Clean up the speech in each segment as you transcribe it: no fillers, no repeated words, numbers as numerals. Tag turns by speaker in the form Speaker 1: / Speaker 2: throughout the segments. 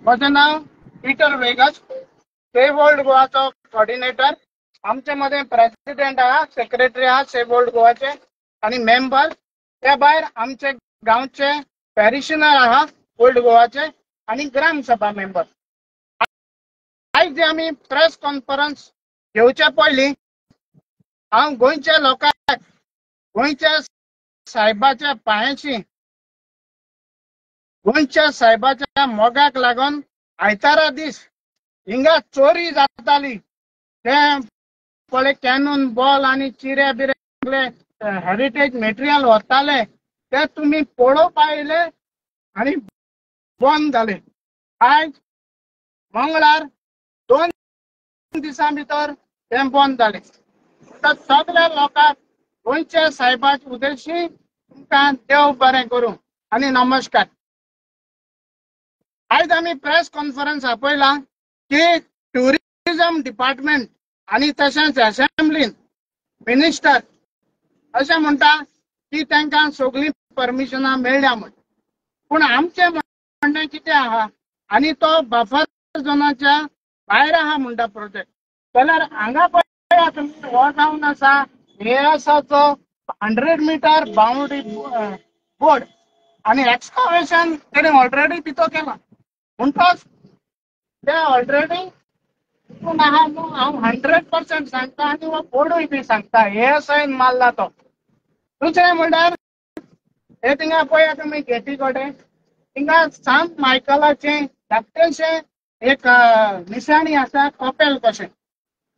Speaker 1: माझं नाव Peter Vegas, save world गोवाचो कोऑर्डिनेटर. आमचे मध्ये प्रेसिडेंट आहा, सेक्रेटरी आहा सेव्ह वर्ल्ड गोवाचे आणि मेंबर. त्या भायर आमचे गांवचे पॅरिशनर आहा ओल्ड गोवाचे आणि ग्रामसभा मेंबर. आज जे आम्ही प्रेस कॉन्फरन्स घेवच्या पयलीं हांव गोंयच्या लोकांक गोंयच्या साहेबाच्या पांयाची गोंयच्या साहेबाच्या मोगाक लागून आयतारा दीस हिंगा चोरी जाताली ते पळय कॅनून बॉल आणि चिरे बिरे हेरिटेज मटेरियल वताले ते तुम्ही पळोवपा आयले आणि बंद जाले. आज मंगळार 2 दिसां भितर ते बंद जाले. सगळ्या लोकांक गोंयच्या साहेबाचे उद्देशी तुमकां देव बरें करूं आणि नमस्कार. आज आम्ही प्रेस कॉन्फरन्स आपयला की टुरिझम डिपार्टमेंट आणि तशेंच असेंब्लीन मिनिस्टर अशें म्हणटा की तांकां सगळी परमिशनां मेळ्ळ्या म्हण. पूण आमचें म्हणणें कितें आहा आनी तो बफर झोनाच्या भायर आहा म्हणटा प्रोजेक्ट जाल्यार हांगा पळयात तुमी हो जावन आसा एएसाचो 100 मीटर बाउंड्री बोर्ड आणि एक्सकावेशन तेणें ऑलरेडी भितर केला म्हणटच ते ऑलरेडी आहा न्हू. हांव 100% सांगता आनी हो बोर्डूय बी सांगता एएसआयन मारला तो. दुसरें म्हणल्यार हे थिंगा पळया तुमी गेटी कडेन थिंगा सांत मायकलाचें धाकटेशें एक निशाणी आसा कपेल कशें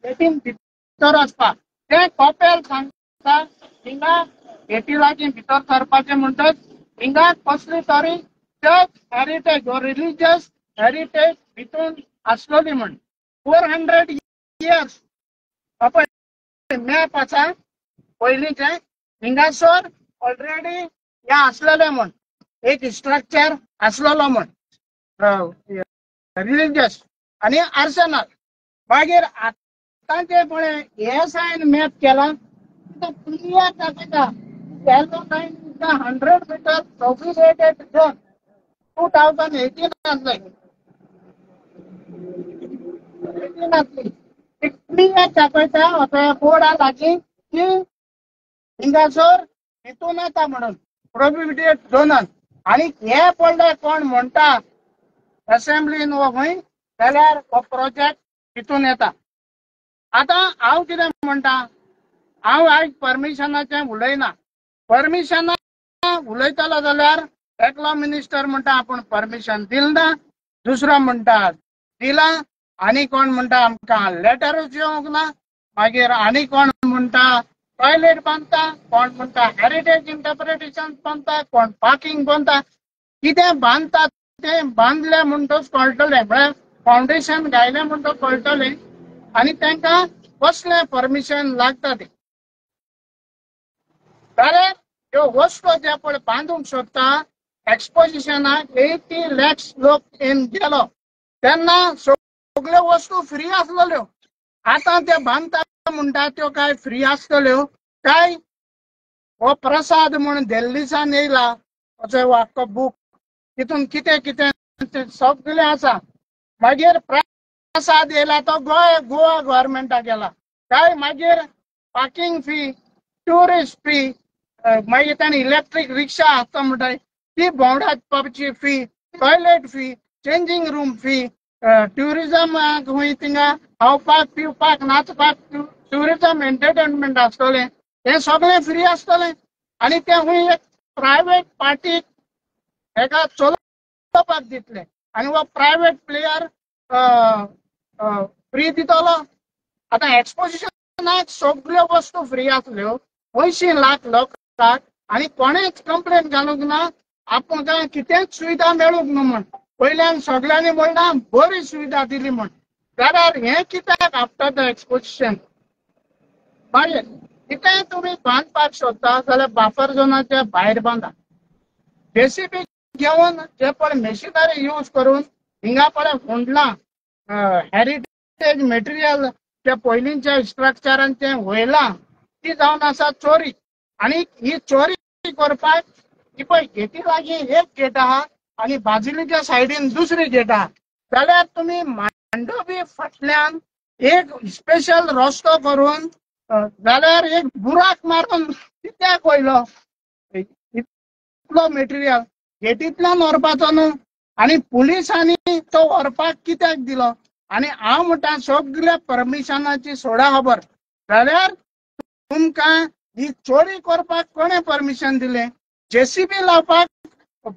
Speaker 1: गेटीन भितर वचपाक. ते कपेल सांगता थिंगा गेटी लागीं भितर सरपाचें म्हणटच हिंगा कसली तरी चर्च हेरिटेज व रिलिजियस हेरिटेज भितून आसलोली म्हण. 400 इयर्स मॅप आसा पयलींचे हिंगासर ऑलरेडी हे आसलेले म्हण एक स्ट्रक्चर आसलेलो म्हण रिलिजियस आणि आर्सेनल. मागीर आतां जे पळय एएसआयन मॅप केला क्लियर दाखयता 100 मीटर प्रोफिलेटेड झोन 2018 आसले. क्लियर दाखयता असो बोर्डा लागीं की हिंगासर हितून येता म्हणून प्रोहिबिटेड झोनान. आणि हे पडले कोण म्हणटा असेंब्लीन व खंय जाल्यार हो प्रोजेक्ट हितून येता. आतां हांव कितें म्हणटा हांव आयज परमिशनाचें उलयना. परमिशना उलयतलो जाल्यार एकलो मिनिस्टर म्हणटा आपूण परमिशन दिलना, दुसरो म्हणटा दिला, आनी कोण म्हणटा आमकां लेटरूच येवंक ना, मागीर आनी कोण म्हणटा टॉयलेट बांदता, कोण म्हणटा हेरिटेज इंटरप्रिटेशन बांदता, कोण पार्किंग बांदता. कितें बांदता तें बांदलें म्हणटच कळटलें म्हळ्यार फावंडेशन घायलें म्हणटच कळटलें आनी तांकां कसलें परमिशन लागता तें. जाल्यार ह्यो वस्तू जे पळय बांदूंक सोदता एक्सपोजिशनाक 80 लाख लोक येवन गेलो तेन्ना सगळ्यो वस्तू फ्री आसलेल्यो. आतां ते बांदता म्हणटा त्यो काय फ्री आसतल्यो काय हो प्रसाद म्हणून दिल्लीसान येयला असो आख्खो बूक तितून कितें कितें सगळें आसा. मागीर प्रसाद येयला तो गोवा गव्हर्मेंटाक गेला काय मागीर पार्किंग फी, टुरिस्ट फी, मागीर ताणें इलेक्ट्रीक रिक्षा आसता म्हणटा ती भोंवडाची fee, toilet fee, changing room fee, tourism खंय थिंगा खावपाक पिवपाक नाचपाक ट्युरिझम एंटरटेनमेंट आसतलें हें सगळें फ्री आसतलें. आनी तें खंय एक प्रायवेट पार्टीक हेका चलोवपाक दितले आनी हो प्रायवेट प्लेयर फ्री दितलो. आतां एक्सपोजिशनाक सगळ्यो वस्तू फ्री आसल्यो 80 लाख लोकांक आनी कोणेच कंप्लेन घालूंक ना आपूण काय कितेंच सुविधा मेळूंक न्हू म्हण. पयल्यान सगळ्यांनी म्हणटा बरी सुविधा दिली म्हण. जाल्यार हें कित्याक आफ्टर द एक्सपोजिशन. मागीर कितें तुमी बांदपाक सोदता जाल्यार बफर झोनाच्या भायर बांदा. जेसीबी घेवन जे पळय मेशिनरी यूज करून हिंगा पळय हुंडलां हेरिटेज मटेरियल जे पयलींच्या स्ट्रक्चरांचें वयलां ती जावन आसा चोरी. आनी ही चोरी करपाक ही पळय गेटी लागीं एक गेट आहा आनी बाजूच्या सायडीन दुसरी गेट आहा. जाल्यार तुम्ही मांडोवी फाटल्यान एक स्पेशल रस्तो करून जाल्यार एक बुराक मारून कित्याक वयलो इतलो मटेरियल गेटींतल्यान व्हरपाचो न्हू आनी पुलिसांनी तो व्हरपाक कित्याक दिलो आनी हांव म्हणटा सगळ्या परमिशनाची सोडा खबर जाल्यार तुमकां ही चोरी करपाक कोणे परमिशन दिलें जेसीबी लावपाक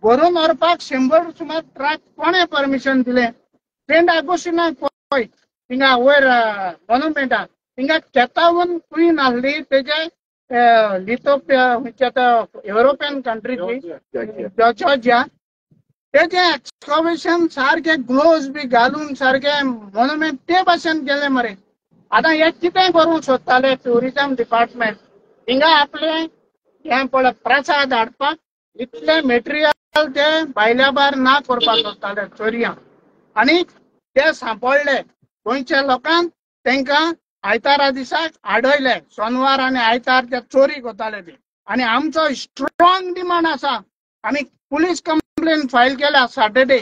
Speaker 1: भरून व्हरपाक 100 सुमार ट्रक कोणे परमिशन दिलें सेंट आगोस्टिनाक पळय थिंगा वयर मॉन्युमेंटाक थिंगा केतावून क्वीन आहली तेजे लिथोपिया युरोपियन कंट्रीची जॉर्जिया तेजे एक्सकवेशन सारखे ग्लोव्स बी घालून सारखे मॉन्युमेंट ते भाशेन गेले मरे आतां हे कितें करूंक सोदताले टुरिझम डिपार्टमेंट हिंगा आपले हे पळय प्रसाद हाडपाक इतले मटेरियल ते भायल्या भायर ना करपाक सोदताले चोरयांक आनी ते सांपडले गोंयच्या लोकांक तांकां आयतारा दिसाक आडयले सोनवार आनी आयतार ते चोरी कोताले ते आनी आमचो स्ट्रॉंग डिमांड आसा आमी पुलीस कंप्लेन फायल केल्या सॅटर्डे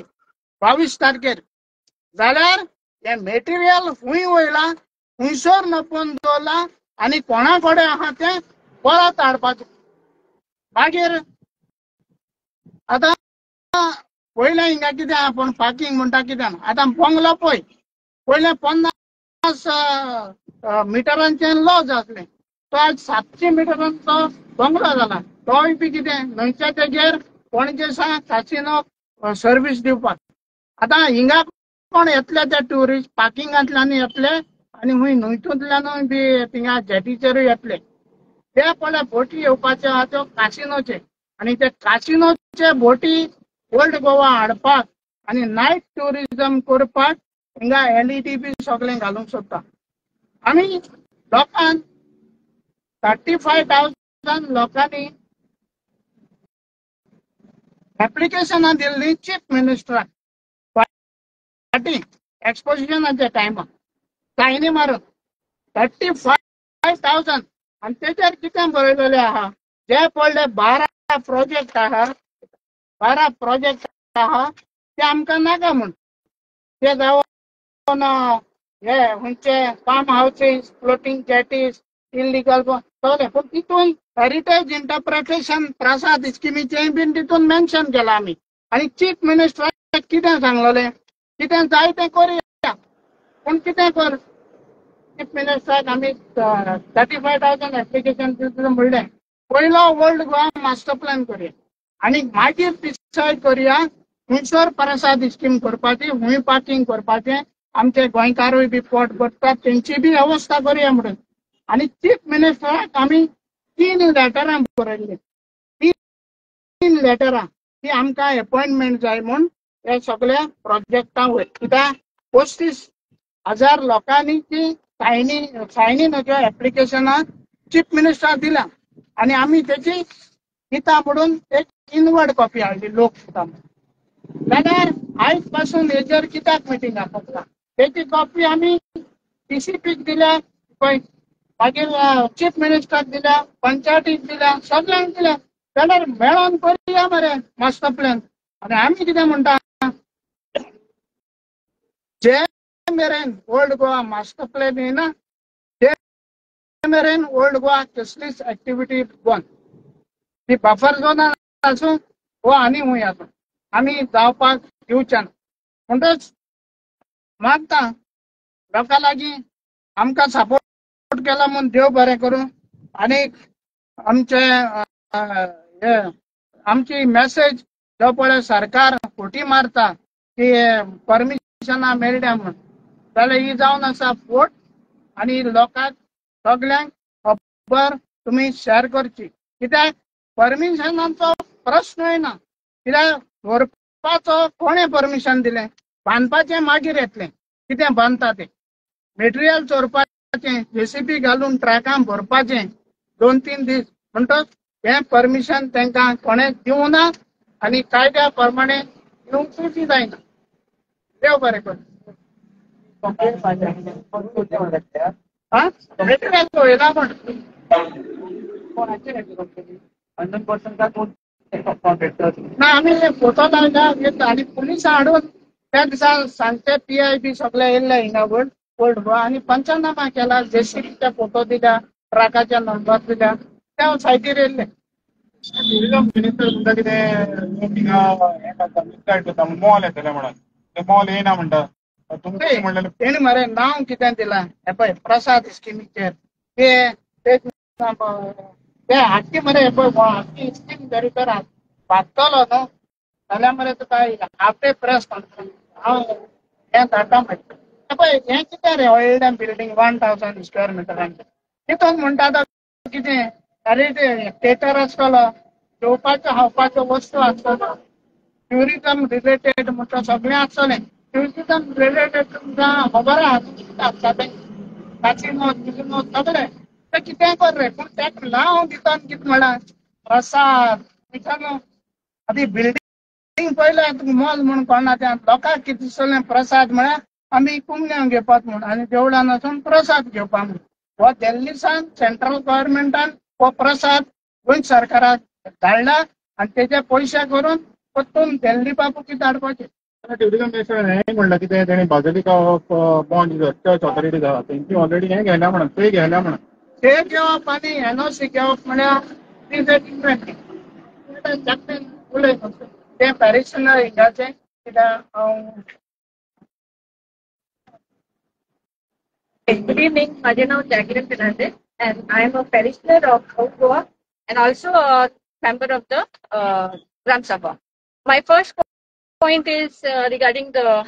Speaker 1: 22 तारखेर जाल्यार हे मटेरियल खूंय वयला खुंयसर नपोवन दवरला आनी कोणा कडेन आहा ते परत हाडपाचें मागीर आतां पयलें हिंगा कितें आपण पार्किंग म्हणटा कितें आतां बंगलो पळय पयलें 50 मिटरांचें लॉज आसलें तो आज 700 मिटरांचो बंगलो जाला तोय बी कितें न्हंयच्या तेजेर पणजेसा कासिनो सर्वीस दिवपाक आतां हिंगा कोण येतले ते ट्युरिस्ट पार्किंगांतल्यान येतले आनी खूंय न्हंयतूंतल्यानूय बी थिंगा जेटीचेरूय येतले ते पळय बोटी येवपाचे आहा त्यो कासिनोचे आनी ते कासिनोचे बोटी ओल्ड गोवा हाडपाक आनी नायट टुरिझम करपाक हिंगा LED बी सगळें घालूंक सोदता आमी लोकांक 35,000 लोकांनी एप्लिकेशनां दिल्लीं चीफ मिनिस्टराक फाटीं एक्सपोजिशनाच्या टायमार सायनी मारून 35,000 आनी तेचेर कितें बरयलेलें आहा जे पडले 12 प्रोजेक्ट आहा ते आमकां नाका म्हूण ते जावन हे खंयचे फार्म हावसीस फ्लोटींग जेटीज इल्लीगल सगळे पूण तितून हेरिटेज इंटरप्रिटेशन प्रसाद स्किमीचेय बीन तितून मेन्शन केला आमी आनी चीफ मिनिस्टराक कितें सांगलेलें कितें जाय तें करया पूण कितें कर चीफ मिनिस्टराक आमी 35,000 एप्लिकेशन दिवचें म्हणलें पयलो ओल्ड गोवा मास्टर प्लॅन करया आनी मागीर डिसायड करया खुंयसर प्रसाद स्कीम करपाची खूंय पार्किंग करपाचें आमचे गोंयकारूय बी पोट भरतात तेंची बी वेवस्था करया म्हणून आनी चीफ मिनिस्टराक आमी 3 लेटरां बरयल्लीं 3 लेटरां ती आमकां अपॉइंटमेंट जाय म्हूण हे सगळ्या प्रोजेक्टां वयर कित्याक 35,000 लोकांनी ती सायनी नज्यो एप्लिकेशनां चीफ मिनिस्टराक दिल्या आनी आमी तेची दिता म्हणून एक इनवर्ड कॉपी हाडली लोक दिता जाल्यार आयज पासून हेजेर कित्याक मिटिंगां करता तेची कॉपी आमी DCPक दिल्या मागीर चीफ मिनिस्टराक दिल्या पंचायतीक दिल्या सगळ्यांक दिल्या जाल्यार मेळोन करया मरे मास्टर प्लॅन आनी आमी कितें म्हणटा जे मेरेन ओल्ड गोवा मास्टर प्लॅन येना ते मेरेन ओल्ड गोवा कसलीच एक्टिविटी बंद ती बफर झोनान आसूं वो आनी खूंय आसूं आमी जावपाक दिवचे ना म्हणटच मागता लोकां लागीं आमकां सपोर्ट केला म्हूण देव बरें करूं आनी आमची मेसेज जो पळय सरकार खोटी मारता की परमिशनां मेळ्ळ्या म्हूण जाल्यार ही जावन आसा फोट आनी लोकांक सगळ्यांक खबर तुमी शेअर करची कित्याक परमिशनाचो प्रश्न येना कित्याक व्हरपाचो कोणें परमिशन दिलें बांदपाचें मागीर येतलें कितें बांदता तें मटेरियल चोरपाचें JCB घालून ट्रकां भरपाचें 2-3 दीस म्हणटच हें परमिशन तांकां कोणें दिवं ना आनी कायद्या प्रमाणे दिवंकूच जायना देव बरें कर मटेरियल चोयला म्हण ना आमी फोटो लायला आनी पुलिसां हाडून त्या दिसा सांजचे PIB सगळे येयले हिंगा वोल्ड गो आणि पंचनामा केला. JCBचे फोटो दिल्या, ट्रकाचे नंबर दिल्या, त्या सायटीर येयले.
Speaker 2: टुरिझम मिनिस्टर म्हणटा कितें थिंगा हें करता मिसगायड करता मॉल येतले म्हणून ते मॉल येयना म्हणटा तुमकां म्हणलें
Speaker 1: तेणी मरे नांव कितें दिलां हे पळय प्रसाद स्किमीचेर ते हाडटी मरे हे पळय हाडटी स्कीम जरी तर वाचतलो न्हू जाल्यार मरे तुका हाफ प्रेस कॉन्फरन्स हांव हें धाडटा म्हणटा हे पळय हें कितें रे व्हडलें बिल्डींग 1000 स्क्वेअर मिटरांचें तितून म्हणटा तो कितें अरे ते थिएटर आसतलो जेवपाच्यो खावपाच्यो वस्तू आसतलो टुरिझम रिलेटेड म्हणटा सगळें आसतलें टुरिझम रिलेटेड तुमकां खबर आसा कासिनो बिसिनो सगळें तें कितें कर रे पूण तेका नांव दिता कितें म्हणल्यार प्रसाद मिठानो आतां बिल्डींग पयलें तुका मॉल म्हूण कोणा तें लोकांक कितें दिसतलें प्रसाद म्हळ्यार आमी कुमऱ्यांक घेवपाक म्हूण आनी देवळान वचून प्रसाद घेवपाक म्हूण हो दिल्लीसान सेंट्रल गव्हर्मेंटान हो प्रसाद गोंय सरकाराक धाडला आनी तेजे पयशे करून परतून दिल्ली बाबूक धाडपाचे.
Speaker 2: टुरिझम मिनिस्टर हें म्हणलां कितें तेणी बाजलिका ऑफ बॉन्ड चर्च ऑथॉरिटीज आहा तेंची ऑलरेडी हें घेयल्या म्हणून ते घेयल्या म्हणून
Speaker 1: ते घेवप आनी NOC घेवप म्हळ्यार उलय ते पॅरिशनर हिंगाचे कित्याक
Speaker 3: Good evening. My name is Jacqueline Fernandez, and I am a parishioner of South Goa and also a member of the Gram Sabha. My first point is regarding the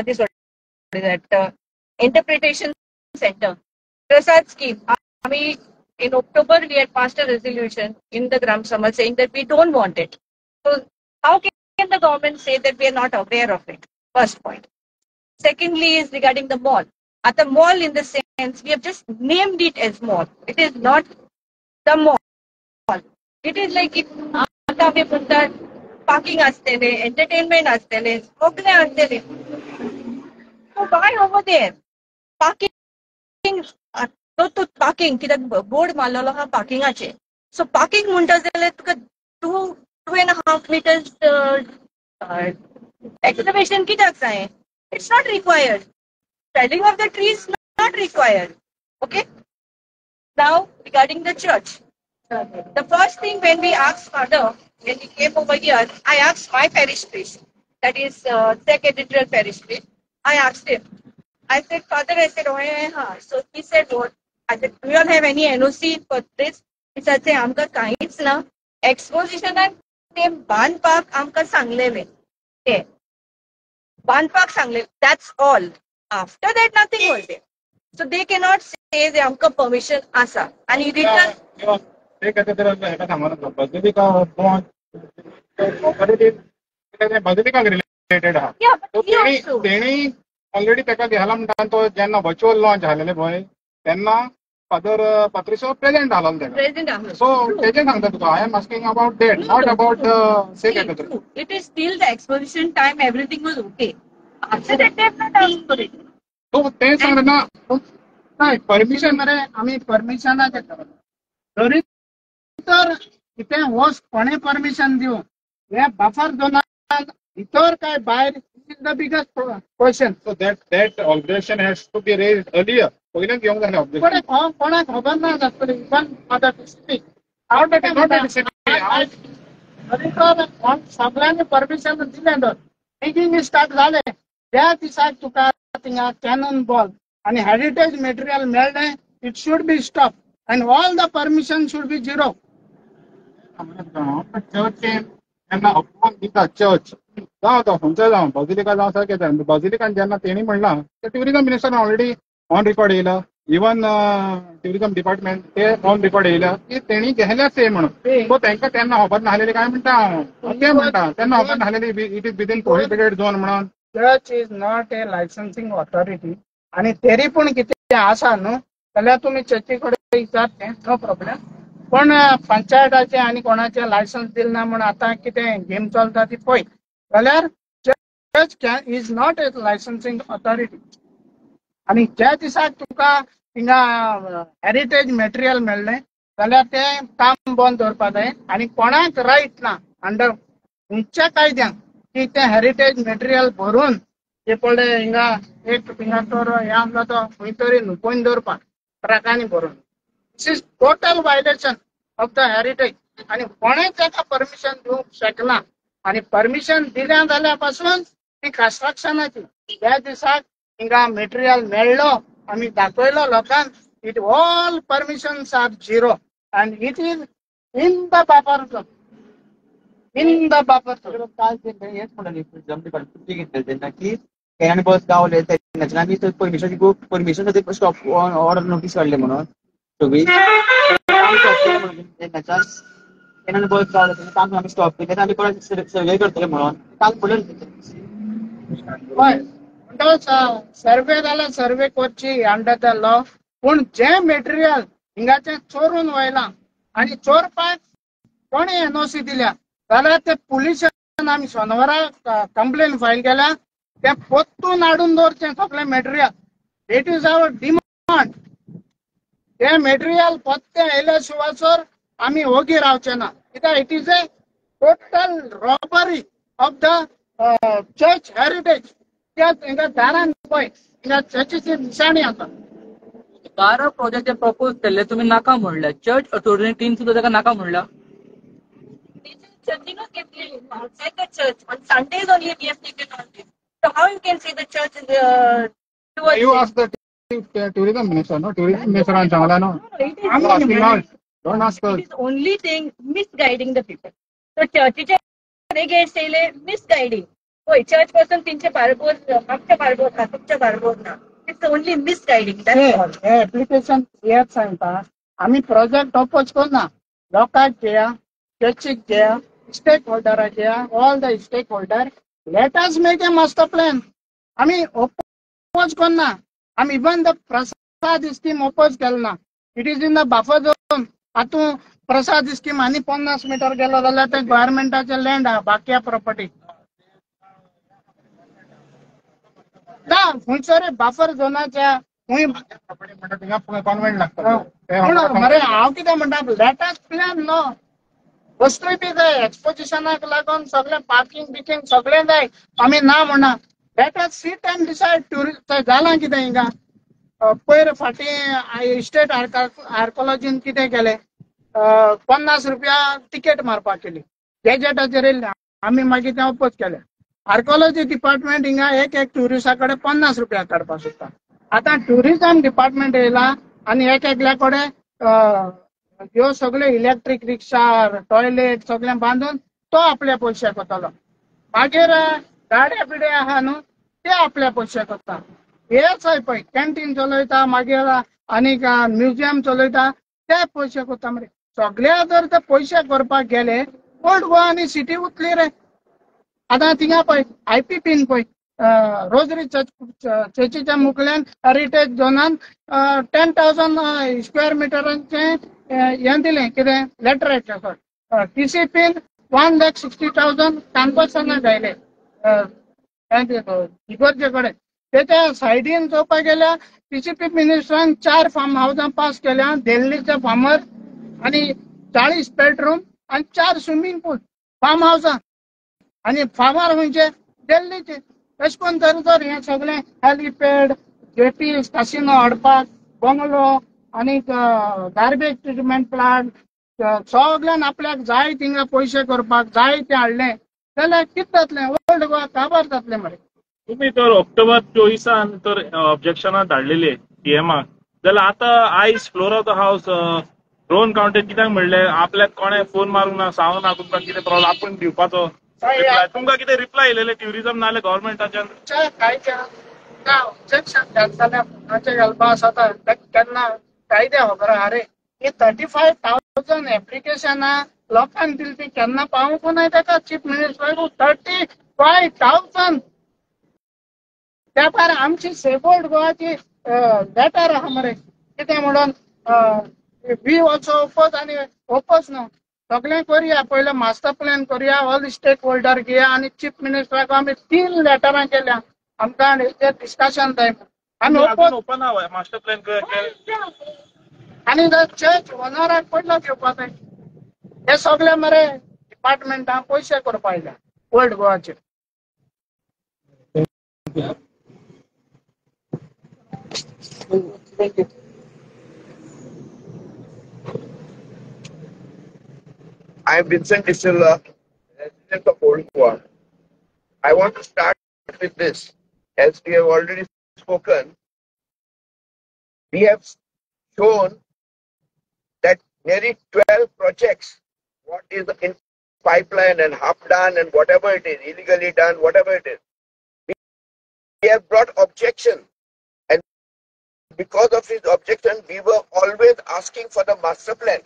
Speaker 3: this what is that interpretation center Prasad scheme. In October we had passed a resolution in the Gram Sabha saying that we don't want it. So how can the government say that we are not aware of it? First point. Secondly is regarding the mall. At the mall in the sense, we have just named it as mall. It is not the mall. It is like if आता we put parking astele, entertainment astele, सगळे astele. So why over there? Parking, तो parking कित्याक board मारलेलो आहा parkingaचे. So parking म्हणटा जाल्यार तुका 2.5 meters excavation कित्याक जाय? It's not required. Felling of the trees not required. Okay. Now regarding the church, the first thing when we asked Father when he came over here, I asked my parish priest, that is Secretarial parish priest. I asked him. I said, Father, I said, oh yeah. So he said, what? I said, do you all have any NOC for this? He said, say, आमका काहीच ना. Exposition ते बांध पाक आमका सांगलेले. ते Banpak Sangle, that's all. After that, nothing was there. So they cannot say they have permission asa. And you return.
Speaker 2: बाजलिका related आहा तेणी ऑलरेडी तेका घ्यायला म्हणटा तो जेन्ना वर्च्युअल लॉन्च जालेले पळय तेन्ना फादर पात्रिसो प्रेजेंट आसलो तेका सो तेजें सांगता तुका I am asking about date not about Se cathedral.
Speaker 3: It is still the exposition time, everything was okay. After that, they have not asked for it.
Speaker 2: तो ते सांगना
Speaker 1: नाही परमिशन मरे आमी परमिशनाचे तरी तर कितें वस्त कोणें परमिशन दिवं हे बफर झोनान भितर काय भायर is the biggest question.
Speaker 2: So that objection has to be raised earlier. पयलींच घेवंक जाय objection.
Speaker 1: कोणाक खबर ना जातली इवन फॉर द डिस्ट्रिक्ट हांव तरी तर सगळ्यांनी परमिशन दिलें तर मीटिंग स्टार्ट जालें त्या दिसाक तुका थिंगा कॅनन बॉल आणि हेरिटेज मटेरियल मेळ्ळें it should be stop and all the permission should be zero.
Speaker 2: Church जेन्ना अप्रूवल दिता चर्च जावं तो खंयचो जावं बाजलिका जावं सारकें जाय बाजलिकान जेन्ना तेणी म्हणलां ते टुरिझम मिनिस्टरान ऑलरेडी ऑन रेकॉर्ड येयला इवन टुरिझम डिपार्टमेंट ते ऑन रेकॉर्ड येयला की तेणी घेयल्याच ते म्हणून सो तांकां तेन्ना खबर नासलेली काय म्हणटा ते म्हणटा तेन्ना खबर नासलेली it is within prohibited zone म्हणून.
Speaker 1: Church is not a licensing authority आणि तरी पूण कितें आसा न्हू जाल्यार तुमी चर्ची कडेन विचारचें नो प्रॉब्लेम पण पंचायताचे आनी कोणाचे लायसन्स दिले ना म्हूण आतां कितें गेम चलता ती पळय जाल्यार church is not a licensing authority आणि ज्या दिसाक तुका थिंगा हेरिटेज मटेरियल मेळ्ळें जाल्यार तें काम बंद दवरपा जाय आणि कोणाक रायट ना अंडर खंयच्या कायद्यान की ते हेरिटेज मटेरियल भरून हे पडले हिंगा एक हिंगा तर हे आमला तो खंय तरी नुपोवन दवरपाक ट्रकांनी भरून. This is total violation of the heritage आणि कोणेच ताका परमिशन दिवंक शकना. आणि परमिशन दिल्या जाल्या पासून ती कन्स्ट्रक्शनाची त्या दिसाक हिंगा मटेरियल मेळ्ळो आमी दाखयलो लोकांक. It all permissions are zero and it is in the buffer zone. In the buffer zone.
Speaker 4: काल ते हेच म्हणाले सुट्टी घेतली त्यांना की कॅन बस गावले त्याच्यानं आम्ही परमिशन स्टॉप ऑर्डर नोटीस काढले म्हणून सगळी कॅन बस गावले त्यांनी काम आम्ही स्टॉप केले आम्ही परत सर्वे करतले म्हणून काल पडले.
Speaker 1: हय म्हणटच सर्वे जाल्यार सर्वे करची अंडर द लॉ. पूण जे मटेरियल हिंगाचे चोरून वयला आणि चोरपाक कोणी एनओसी दिल्या जाल्यार ते पुलिसान आमी शेनवारा कंप्लेन फायल केल्या. ते पोत्तून हाडून दवरचें सगळें material. It is our demand. ते मटेरियल पोत्ते येयल्या शिवाय आमी ओगी रावचे ना. कित्याक it is a total robbery of the church heritage. त्या हिंगा दारान पळय हिंगा चर्चीची निशाणी आसा.
Speaker 5: 12 प्रोजेक्ट प्रपोज केले तुम्ही नाका म्हणले. चर्च अथॉरिटीन सुद्धा त्याला नाका म्हणला.
Speaker 3: Church not get outside the church. On Sundays only we have taken on this. So how you can say the church is towards
Speaker 2: You
Speaker 3: it?
Speaker 2: ask the tourism minister, no? Tourism minister and Changla, no?
Speaker 3: No, it is
Speaker 2: I'm asking us. Don't ask us.
Speaker 3: it is only thing misguiding the people. So churchचे gates येयले misguiding. होय church पासून तिंचे बारबोर आमच्या बारबोर ना तुमच्या बारबोर ना. It's only misguiding. That's all.
Speaker 1: हे एप्लिकेशन हेच सांगता आमी प्रोजेक्ट अपोज करना. लोकांक घेया चर्चीक घेया स्टेक होल्डराक घेया all the stakeholder let us make a master plan. आमी अपोज करना. आमी even the PRASAD scheme oppose केलो ना. It is in the buffer zone. हातूं प्रसाद स्कीम आनी 50 मीटर गेलो जाल्यार ते गव्हर्नमेंटाचे लँड आहा बाकी प्रॉपर्टी ना खंयसर बफर झोनाच्या खंय
Speaker 2: प्रॉपर्टी म्हणटा थिंगा कॉन्व्हेंट लागता.
Speaker 1: पूण मरे हांव कितें म्हणटा लेट अस प्लॅन नो. वस्तूय बी जाय एक्सपोजिशनाक लागून सगळें पार्किंग बिकिंग सगळें जाय. आमी ना म्हणना. Let us sit and decide tourist जालां कितें हिंगा पयर फाटीं स्टेट आर्कोलॉजीन कितें केलें 50 रुपया तिकेट मारपाक केली गॅजेटाचेर येयल्लें. आमी मागीर तें अपोज केलें. आर्कोलॉजी डिपार्टमेंट हिंगा एक ट्युरिस्टा कडेन 50 रुपया काडपाक सोदता. आतां ट्युरिझम डिपार्टमेंट येयला आनी एकल्या कडेन ह्यो सगळ्यो इलेक्ट्रीक रिक्षा टॉयलेट सगळें बांदून तो आपले पयशे करतलो. मागीर गाड्या बिड्या आहा न्हू ते आपले पयशे करता. हेच पळय कॅन्टीन चलयता मागीर आनीक म्युजियम चलयता ते पयशे करता मरे. सगळे जर ते पयशे करपाक गेले ओल्ड गोवा आनी सिटी उरतली रे. आतां थिंगा पळय IPPन पळय रोजरी चर्चीच्या मुखल्यान हेरिटेज झोनान 10,000 स्क्वेअर मिटरांचे हें दिलें कितें लेटर येतलें. TCPन 1,60,000 कॅनवसांक घायले इगर्जे कडेन. तेच्या सायडीन चोवपाक गेल्यार TCP मिनिस्टरान 4 फार्म हावसां पास केल्या दिल्लीच्या फार्मर आनी 40 बेडरूम आनी 4 स्विमींग पूल फार्म हावसां आनी फार्मर खंयचे दिल्लीचे. अशें करून तर हें सगळें हेलिपॅड जेटीज कासिनो हाडपाक बंगलो आनी गार्बेज ट्रिटमेंट प्लांट सगळ्यान आपल्याक जाय थिंगा पयशे करपाक जाय तें हाडलें जाल्यार कितें जातलें ओल्ड गोवा काबार जातलें मरे.
Speaker 6: तुम्ही तर ऑक्टोबर 24 तर ऑब्जेक्शनां धाडलेले CMक जाल्यार आतां आयज floor of the house drone counter कित्याक म्हणलें आपल्याक कोणें फोन मारूंक ना सांगूंक ना तुमकां कितें प्रॉब्लम आपूण दिवपाचो तुमकां कितें रिप्लाय येयलेले ट्युरिझम नाल्यार गव्हर्मेंटाच्यान
Speaker 1: ऑब्जेक्शन जाल्यार फोनाचे घालपा जाता केन्ना कायदे खबर आहा रे. ही 35,000 एप्लिकेशनां लोकांक दिली ती केन्ना पावूंक ना ताका चीफ मिनिस्टर 35,000. त्या भायर आमची सेफोल्ड गोवाची लेटर आहा मरे कितें म्हणून वी ऑल्सो ओपोज आनी ओपोज न्हू सगळें करया. पयलें मास्टर प्लॅन करया ऑल स्टेक होल्डर घेया आनी चीफ मिनिस्टराक आमी 3 लेटरां केल्या आमकां डिस्कशन जाय आमी ओपोज
Speaker 6: ओपन आहा मास्टर प्लॅन
Speaker 1: आनी चर्च ओनराक पडलो घेवपाक जाय. हे सगळे मरे डिपार्टमेंटान पयशे करपा आयल्या old गोवाचे.
Speaker 3: Thank you.
Speaker 7: I am Vincent De Silva, resident of Old Goa. I want to start with this. As we have already spoken, we have shown that nearly 12 projects, what is in pipeline and half done and whatever it is, illegally done, whatever it is, we have brought objection. And because of his objection, we were always asking for the master plan.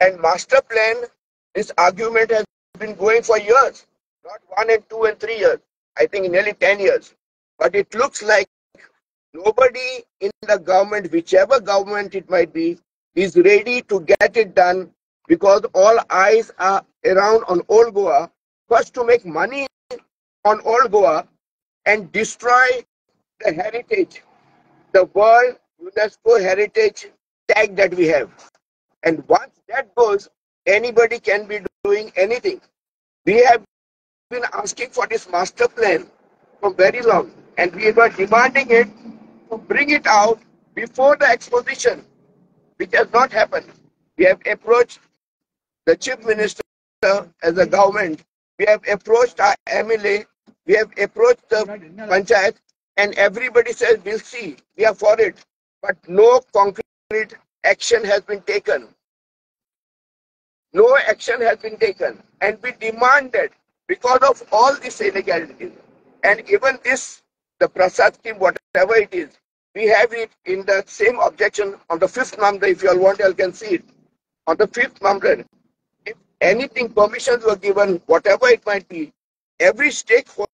Speaker 7: And master plan, this argument has been going for years, not 1 and 2 and 3 years. I think nearly 10 years. But it looks like nobody in the government, whichever government it might be, is ready to get it done because all eyes are around on Old Goa. First to make money on Old Goa and destroy the heritage, the World UNESCO Heritage tag that we have. And once that goes, anybody can be doing anything. We have been asking for this master plan for very long, and we were demanding it to bring it out before the exposition, which has not happened. We have approached the chief minister as a government, we have approached our MLA, we have approached the panchayat, and everybody says we'll see, we are for it, but no concrete action has been taken. No action has been taken, and we demanded because of all these illegalities, and even this, the Prasad scheme, whatever it is, we have it in the same objection on the 5th number. If you all want, you all can see it. On the 5th number, if anything, permissions were given, whatever it might be, every stakeholder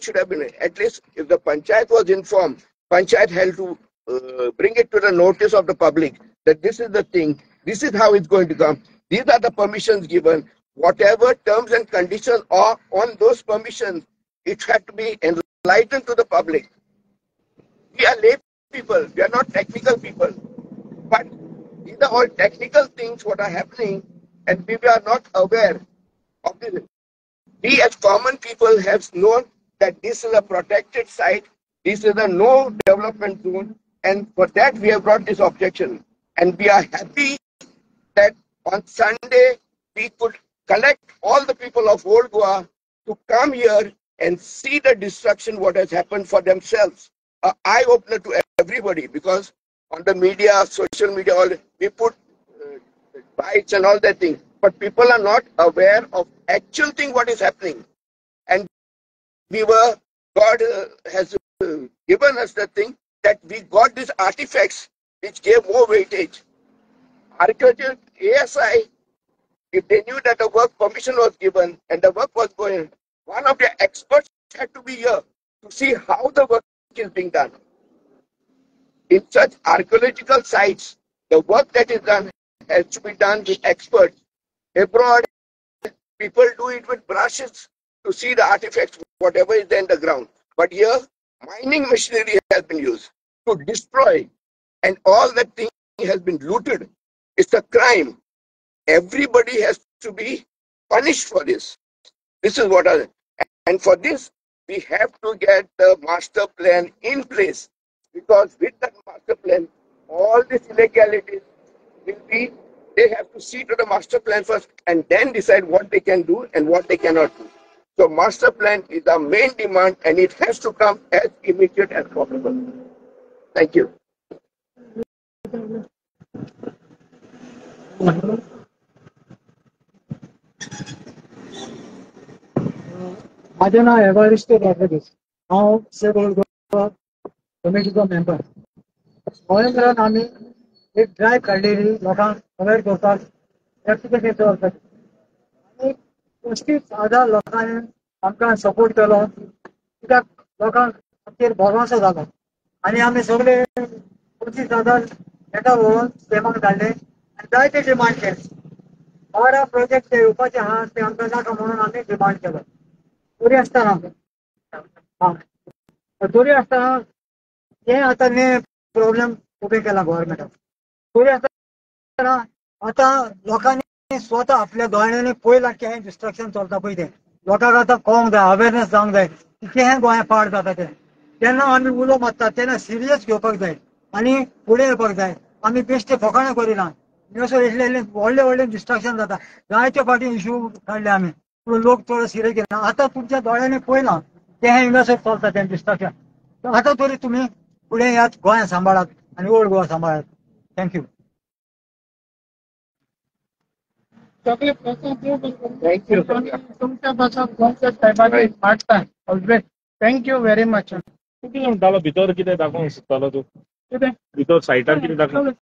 Speaker 7: should have been, at least if the panchayat was informed, panchayat had to bring it to the notice of the public that this is the thing, this is how it's going to come, these are the permissions given, whatever terms and conditions are on those permissions, it had to be enlightened to the public. We are lay people, we are not technical people, but these are all technical things what are happening, and we are not aware of this. We as common people have known that this is a protected site, this is a no development zone, and for that we have brought this objection. And we are happy that on Sunday we could collect all the people of Old Goa to come here and see the destruction what has happened for themselves. An eye-opener to everybody, because on the media, social media, all we put bites and all that thing, but people are not aware of actual thing what is happening. And God has given us the thing that we got these artifacts which gave more weightage. Archaeological ASI, if they knew that the work permission was given and the work was going, one of the experts had to be here to see how the work is being done. In such archaeological sites, the work that is done has to be done with experts. Abroad, people do it with brushes to see the artifacts, whatever is there in the ground. But here, mining machinery has been used to destroy, and all that thing has been looted. It's a crime. Everybody has to be punished for this. This is what and for this, we have to get the master plan in place, because with that master plan, all these illegalities will be, they have to see to the master plan first and then decide what they can do and what they cannot do. So master plan is our main demand, and it has to come as immediate as possible. Thank you.
Speaker 8: माझे नाव एव्हारिस्टो Rodriguez. हांव save old Goa कमिटीचो member. गोंयांतल्यान आमी एक drive काडलेली लोकांक aware करपाक application दवरपाची, आनी 35,000 लोकांनी आमकां सपोर्ट केलो, कित्याक लोकांक आमचेर भरवंसो जालो. आनी आमी सगळे 25,000 लेटर व्हरून स्टेमाक धाडले आनी जायते डिमांड केले. 12 प्रोजेक्ट जे येवपाचे आहा ते आमकां नाका म्हणून आमी डिमांड केलो. तरी आसतना हे आता ने प्रॉब्लेम उभे केला गव्हर्नमेंटान. तरी आसतना आता लोकांनी स्वता आपल्या दोळ्यांनी पळयलां की हें डिस्ट्रक्शन चलता पळय तें लोकांक आतां कळोंक जाय, अवेरनेस जावंक जाय केहे गोंया पाड जाता ते जेन्ना आमी उलो मारतात तेन्ना सिरियस घेवपाक जाय आनी फुडें येवपाक जाय. आमी बेश्टे फकाणां करिना असो इल्ले व्हडले व्हडले डिस्ट्रक्शन जाता. जायते फाटी इश्यू काडले आमी पूण लोक चड सिरियस घेना. आतां तुमच्या दोळ्यांनी पळयलां तें हिंगासर चलता तें डिस्ट्रक्शन. आतां तरी तुमी फुडें यात गोंया सांबाळात आनी ओल्ड गोवा सांबाळात. थँक्यू.
Speaker 1: सगळे थँक्यू तुमच्या पासून गोंयच्या साहेबांनी वाटता ऑलवेज. Thank you very much.
Speaker 6: कितें म्हणटालो भितर कितें दाखोवंक सोदतालो तूं? कितें भितर सायटार कितें दाखोवंक